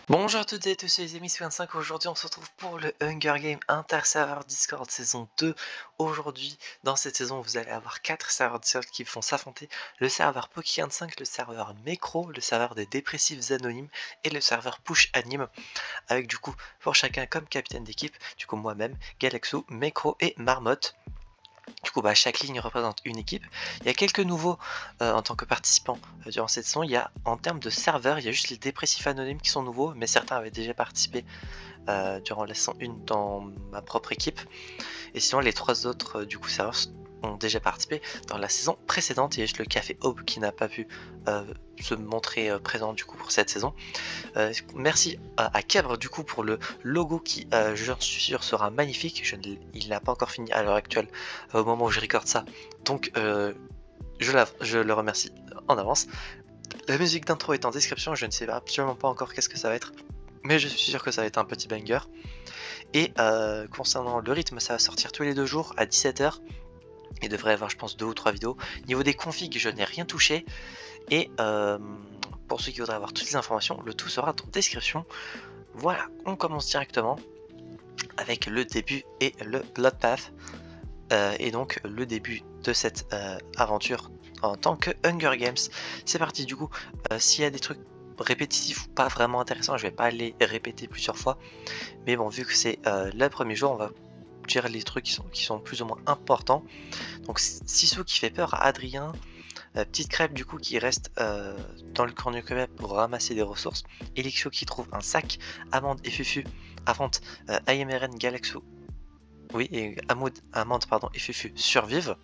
Bonjour à toutes et à tous, c'est les amis 25. Aujourd'hui on se retrouve pour le Hunger Game Inter-Serveur Discord saison 2. Aujourd'hui, dans cette saison, vous allez avoir 4 serveurs Discord qui vont s'affronter. Le serveur Poki25, le serveur Mecro, le serveur des dépressifs anonymes et le serveur Push Anime. Avec du coup, pour chacun comme capitaine d'équipe, du coup moi-même, Galaxo, Mecro et Marmotte. Du coup, chaque ligne représente une équipe. Il y a quelques nouveaux en tant que participants durant cette saison. Il y a, en termes de serveurs, il y a juste les dépressifs anonymes qui sont nouveaux, mais certains avaient déjà participé durant la saison 1 dans ma propre équipe. Et sinon, les 3 autres du coup serveurs ont déjà participé dans la saison précédente. Il y a juste le Café Aube qui n'a pas pu se montrer présent du coup pour cette saison. Merci à Kèbre du coup pour le logo qui, je suis sûr, sera magnifique. Il n'a pas encore fini à l'heure actuelle au moment où je recorde ça, donc je le remercie en avance. La musique d'intro est en description, je ne sais absolument pas encore qu'est-ce que ça va être, mais je suis sûr que ça va être un petit banger. Et concernant le rythme, ça va sortir tous les 2 jours à 17 h. Il devrait y avoir, je pense, 2 ou 3 vidéos. Niveau des configs, je n'ai rien touché. Et pour ceux qui voudraient avoir toutes les informations, le tout sera en description. Voilà, on commence directement avec le début et le Bloodpath. Et donc le début de cette aventure en tant que Hunger Games. C'est parti du coup. S'il y a des trucs répétitifs ou pas vraiment intéressants, je vais pas les répéter plusieurs fois. Mais bon, vu que c'est le premier jour, on va dire les trucs qui sont plus ou moins importants. Donc Sissou qui fait peur à Adrien. Petite crêpe du coup qui reste dans le cornucopia pour ramasser des ressources. Elixio qui trouve un sac. Amande et Fufu affrontent IMRN, Galaxo. Oui, et Amande pardon, et Fufu survivent.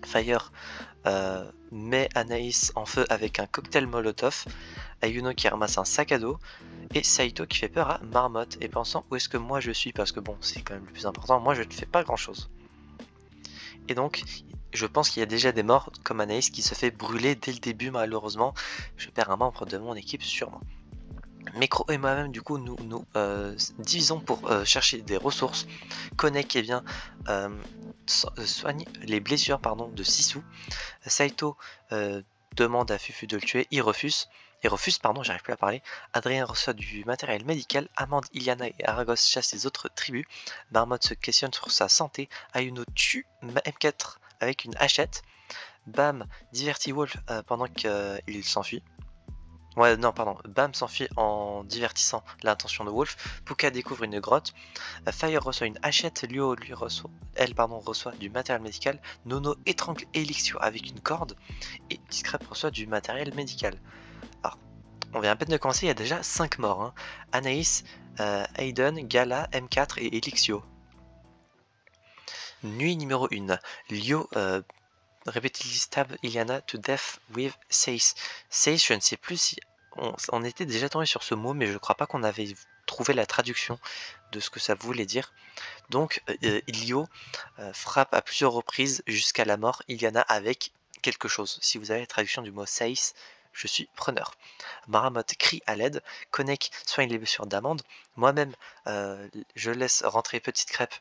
Fire met Anaïs en feu avec un cocktail molotov. Ayuno qui ramasse un sac à dos. Et Saito qui fait peur à Marmotte. Et pensant où est-ce que moi je suis, parce que bon, c'est quand même le plus important, moi je ne fais pas grand chose. Et donc, je pense qu'il y a déjà des morts comme Anaïs qui se fait brûler dès le début, malheureusement. Je perds un membre de mon équipe sûrement. Mecro et moi-même, du coup, nous divisons pour chercher des ressources. Kone qui vient soigne les blessures de Sissou. Saito demande à Fufu de le tuer, il refuse. J'arrive plus à parler. Adrien reçoit du matériel médical. Amande, Iliana et Aragos chassent les autres tribus. Marmotte se questionne sur sa santé. Ayuno tue M4 avec une hachette. Bam divertit Wolf pendant qu'il s'enfuit. Ouais, non, pardon. Bam s'enfuit en divertissant l'intention de Wolf. Puka découvre une grotte. Fire reçoit une hachette. Lyo, reçoit du matériel médical. Nono étrangle Elixio avec une corde. Et Discrep reçoit du matériel médical. Alors, on vient à peine de commencer, il y a déjà 5 morts. Hein. Anaïs, Aiden, Gala, M4 et Elixio. Nuit numéro 1. Lyo repeatedly stab Iliana to death with Seis. Seis, je ne sais plus si on était déjà tombé sur ce mot, mais je ne crois pas qu'on avait trouvé la traduction de ce que ça voulait dire. Donc Lyo frappe à plusieurs reprises jusqu'à la mort Iliana avec quelque chose. Si vous avez la traduction du mot Seis, je suis preneur. Marmotte crie à l'aide. Konek soigne les blessures d'Amande. Moi-même, je laisse rentrer Petite Crêpe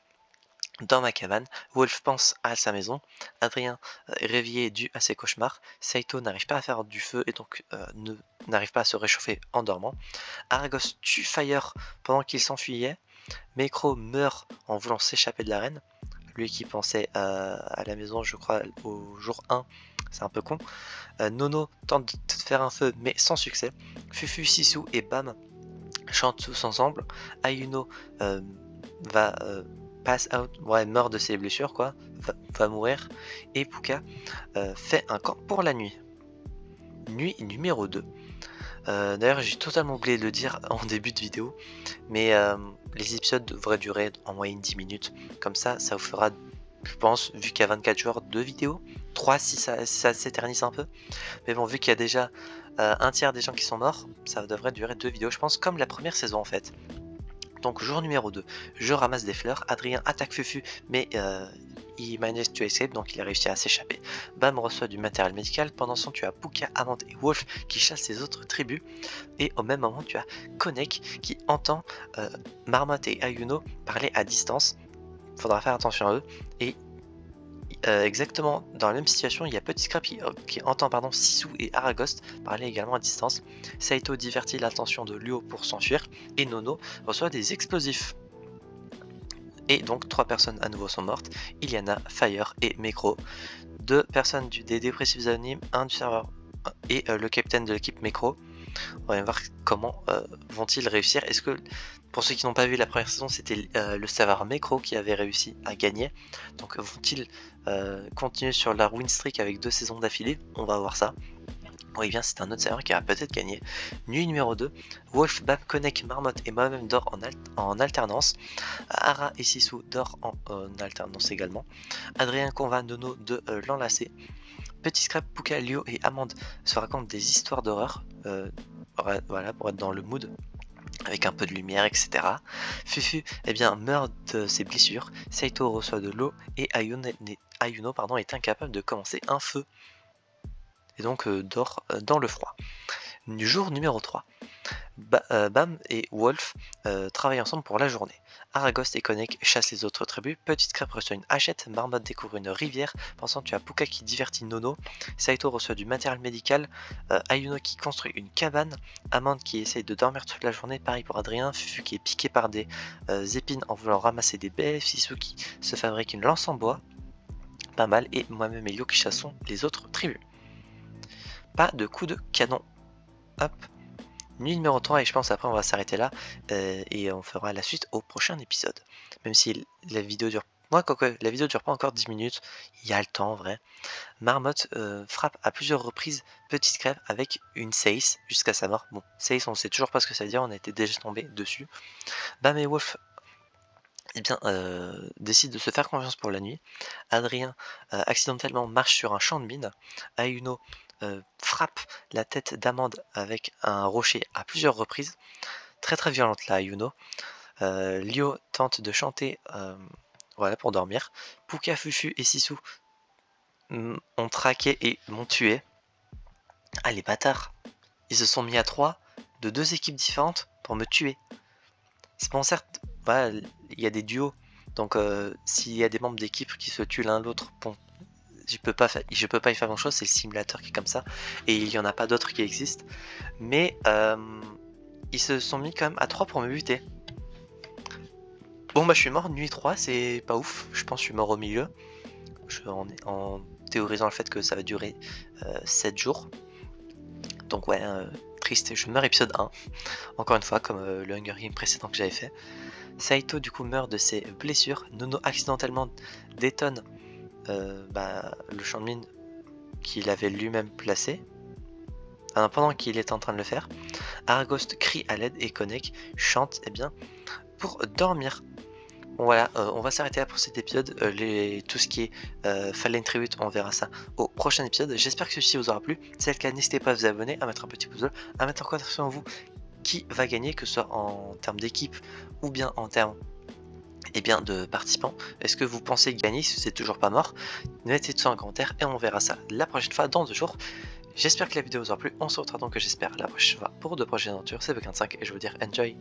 dans ma cabane. Wolf pense à sa maison. Adrien est réveillé dû à ses cauchemars. Saito n'arrive pas à faire du feu et donc n'arrive pas à se réchauffer en dormant. Aragos tue Fire pendant qu'il s'enfuyait. Mecro meurt en voulant s'échapper de l'arène. Lui qui pensait à la maison, je crois, au jour 1, c'est un peu con. Nono tente de faire un feu mais sans succès. Fufu, Sissou et Bam chantent tous ensemble. Ayuno va pass out, ouais, meurt de ses blessures quoi, va mourir. Et Puka fait un camp pour la nuit. Nuit numéro 2. D'ailleurs j'ai totalement oublié de le dire en début de vidéo, mais les épisodes devraient durer en moyenne 10 minutes. Comme ça vous fera, je pense, vu qu'il y a 24 jours, 2 vidéos, 3 si ça s'éternise un peu. Mais bon, vu qu'il y a déjà un tiers des gens qui sont morts, ça devrait durer 2 vidéos, je pense, comme la première saison en fait. Donc jour numéro 2, je ramasse des fleurs, Adrien attaque Fufu, mais il manage to escape, donc il a réussi à s'échapper. Bam reçoit du matériel médical, pendant ce temps tu as Puka, Amande et Wolf qui chassent les autres tribus, et au même moment tu as Konek qui entend Marmotte et Ayuno parler à distance, faudra faire attention à eux, et exactement dans la même situation, il y a Petit Scrap qui entend Sisu et Aragost parler également à distance. Saito divertit l'attention de Luo pour s'enfuir et Nono reçoit des explosifs. Et donc 3 personnes à nouveau sont mortes, Iliana, Fire et Mekro. 2 personnes des dépressifs anonymes, un du serveur et le capitaine de l'équipe Mekro. On va voir comment vont-ils réussir. Est-ce que, pour ceux qui n'ont pas vu la première saison, c'était le serveur Mekro qui avait réussi à gagner. Donc vont-ils continuer sur la win streak avec 2 saisons d'affilée? On va voir ça. Oui, bien, c'est un autre serveur qui a peut-être gagné. Nuit numéro 2, Wolf, Bam, Konek, Marmotte et moi-même dort en alternance. Ara et Sisu dort en alternance également. Adrien convainc Nono de l'enlacer. Petit Scrap, Puka, Lio et Amande se racontent des histoires d'horreur. Voilà, pour être dans le mood, avec un peu de lumière, etc. Fufu meurt de ses blessures. Saito reçoit de l'eau et Ayuno est incapable de commencer un feu. Et donc dort dans le froid. Jour numéro 3. Bam et Wolf travaillent ensemble pour la journée. Aragost et Konek chassent les autres tribus. Petite Crêpe reçoit une hachette. Marmotte découvre une rivière. Pensant tu as Puka qui divertit Nono. Saito reçoit du matériel médical. Ayuno qui construit une cabane. Amande qui essaye de dormir toute la journée. Pareil pour Adrien. Fufu qui est piqué par des épines en voulant ramasser des baies. Sisu qui se fabrique une lance en bois. Pas mal. Et moi-même et Lio qui chassons les autres tribus. Pas de coup de canon. Hop. Nuit numéro 3 et je pense après on va s'arrêter là et on fera la suite au prochain épisode. Même si la vidéo dure... la vidéo dure pas encore 10 minutes, il y a le temps en vrai. Marmotte frappe à plusieurs reprises Petite Crêpe avec une Seiss jusqu'à sa mort. Bon, Seiss on sait toujours pas ce que ça veut dire, on a été déjà tombé dessus. Bam et Wolf décide de se faire confiance pour la nuit. Adrien accidentellement marche sur un champ de mine. Ayuno frappe la tête d'Amande avec un rocher à plusieurs reprises. Très très violente là, Ayuno. Lio tente de chanter voilà, pour dormir. Puka, Fufu et Sisu ont traqué et m'ont tué. Ah les bâtards. Ils se sont mis à 3 de 2 équipes différentes pour me tuer. C'est bon, certes, voilà, il y a des duos. Donc s'il y a des membres d'équipe qui se tuent l'un l'autre, bon, je peux pas y faire grand chose, c'est le simulateur qui est comme ça, et il y en a pas d'autres qui existent, mais ils se sont mis quand même à 3 pour me buter. Bon bah je suis mort nuit 3, c'est pas ouf, je pense que je suis mort au milieu, en théorisant le fait que ça va durer 7 jours, donc ouais, triste, je meurs épisode 1, encore une fois comme le Hunger Game précédent que j'avais fait. Saito du coup meurt de ses blessures, Nono accidentellement détonne le champ de mine qu'il avait lui-même placé pendant qu'il est en train de le faire. Aragost crie à l'aide et Konek chante pour dormir. Bon, voilà, on va s'arrêter là pour cet épisode. Tout ce qui est Fallen Tribute, on verra ça au prochain épisode. J'espère que celui-ci vous aura plu. Si c'est le cas, n'hésitez pas à vous abonner, à mettre un petit pouce bleu, à mettre en commentaire sur vous qui va gagner, que ce soit en termes d'équipe ou bien en termes de participants. Est-ce que vous pensez gagner si vous êtes toujours pas mort? Mettez tout ça en commentaire et on verra ça la prochaine fois dans 2 jours. J'espère que la vidéo vous aura plu. On se retrouvera donc j'espère la prochaine fois pour de prochaines aventures. C'est Buck5 et je vous dis enjoy.